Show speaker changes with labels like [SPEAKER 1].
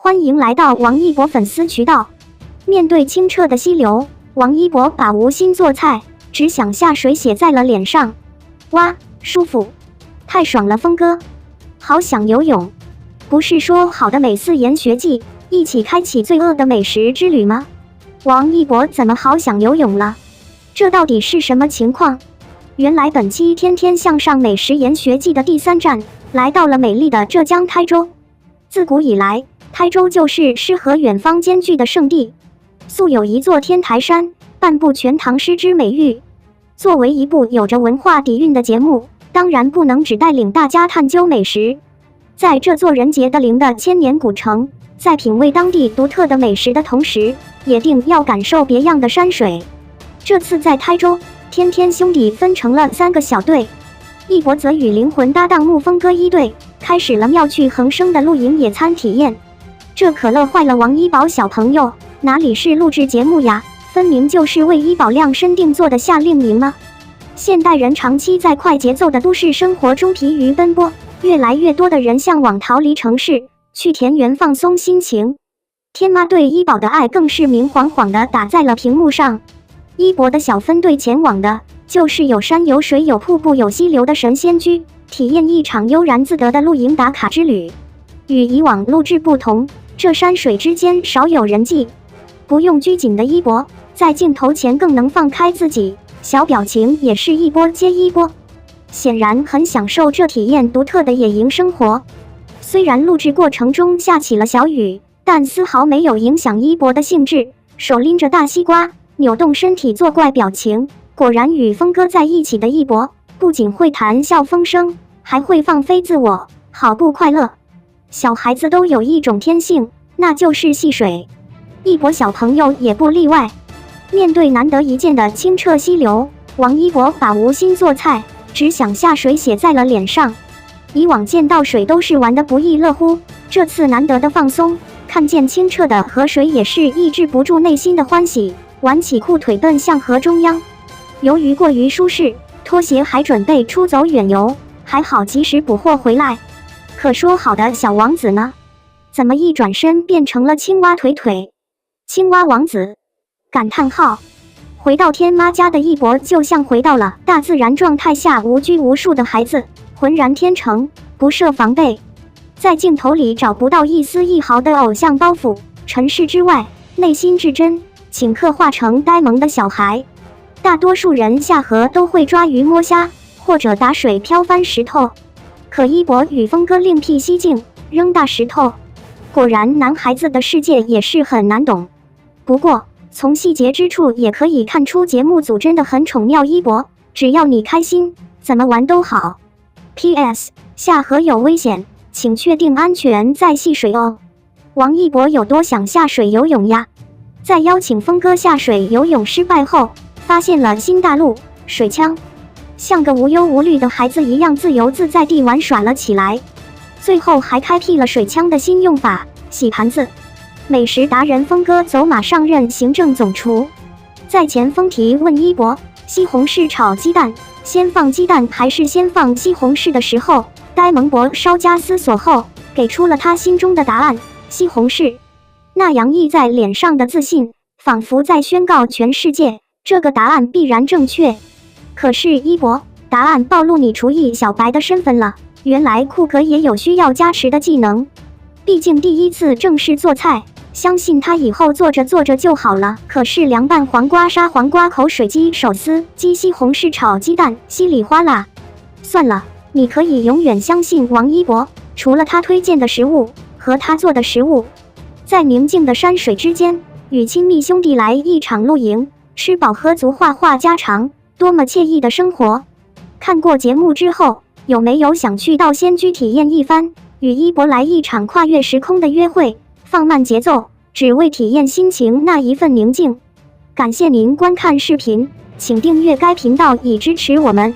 [SPEAKER 1] 欢迎来到王一博粉丝渠道。面对清澈的溪流，王一博把无心做菜，只想下水写在了脸上。哇，舒服，太爽了，峰哥，好想游泳。不是说好的每4研学季一起开启罪恶的美食之旅吗？王一博怎么好想游泳了？这到底是什么情况？原来本期天天向上美食研学季的第3站来到了美丽的浙江台州。自古以来，台州就是诗和远方兼具的圣地，素有一座天台山，半部全唐诗之美誉。作为一部有着文化底蕴的节目，当然不能只带领大家探究美食。在这座人杰地灵的千年古城，在品味当地独特的美食的同时，也定要感受别样的山水。这次在台州，天天兄弟分成了3个小队，一博则与灵魂搭档沐风哥一队，开始了妙趣横生的露营野餐体验。这可乐坏了王一宝小朋友，哪里是录制节目呀，分明就是为一宝量身定做的夏令营吗？现代人长期在快节奏的都市生活中疲于奔波，越来越多的人向往逃离城市，去田园放松心情。天妈对一宝的爱更是明晃晃地打在了屏幕上。一博的小分队前往的就是有山有水有瀑布有溪流的神仙居，体验一场悠然自得的露营打卡之旅。与以往录制不同，这山水之间少有人迹，不用拘谨的一博在镜头前更能放开自己，小表情也是一波接一波，显然很享受这体验独特的野营生活。虽然录制过程中下起了小雨，但丝毫没有影响一博的兴致，手拎着大西瓜，扭动身体作怪表情。果然与峰哥在一起的一博，不仅会谈笑风生，还会放飞自我，好不快乐。小孩子都有一种天性，那就是戏水，一博小朋友也不例外。面对难得一见的清澈溪流，王一博把无心做菜，只想下水写在了脸上。以往见到水都是玩得不亦乐乎，这次难得的放松，看见清澈的河水也是抑制不住内心的欢喜，挽起裤腿奔向河中央。由于过于舒适，拖鞋还准备出走远游，还好及时捕获回来。可说好的小王子呢？怎么一转身变成了青蛙腿腿？青蛙王子！感叹号！回到天妈家的一博就像回到了大自然状态下无拘无束的孩子，浑然天成，不设防备，在镜头里找不到一丝一毫的偶像包袱，尘世之外，内心至真，请刻画成呆萌的小孩。大多数人下河都会抓鱼摸虾，或者打水漂翻石头，可一博与峰哥另辟蹊径，扔大石头。果然男孩子的世界也是很难懂。不过从细节之处也可以看出节目组真的很宠妙一博，只要你开心，怎么玩都好。PS 下河有危险，请确定安全再戏水哦。王一博有多想下水游泳呀？在邀请峰哥下水游泳失败后，发现了新大陆水枪，像个无忧无虑的孩子一样自由自在地玩耍了起来。最后还开辟了水枪的新用法，洗盘子。美食达人峰哥走马上任行政总厨，在前锋提问一博西红柿炒鸡蛋先放鸡蛋还是先放西红柿的时候，呆萌博稍加思索后给出了他心中的答案：西红柿。那洋溢在脸上的自信，仿佛在宣告全世界，这个答案必然正确。可是一博，答案暴露你厨艺小白的身份了，原来酷哥也有需要加持的技能。毕竟第一次正式做菜，相信他以后做着做着就好了。可是凉拌黄瓜、沙黄瓜、口水鸡、手撕鸡、西红柿炒鸡蛋，稀里哗啦。算了，你可以永远相信王一博，除了他推荐的食物和他做的食物，在宁静的山水之间，与亲密兄弟来一场露营，吃饱喝足，话话家常，多么惬意的生活。看过节目之后，有没有想去到仙居体验一番，与一博来一场跨越时空的约会，放慢节奏，只为体验心情那一份宁静。感谢您观看视频，请订阅该频道以支持我们。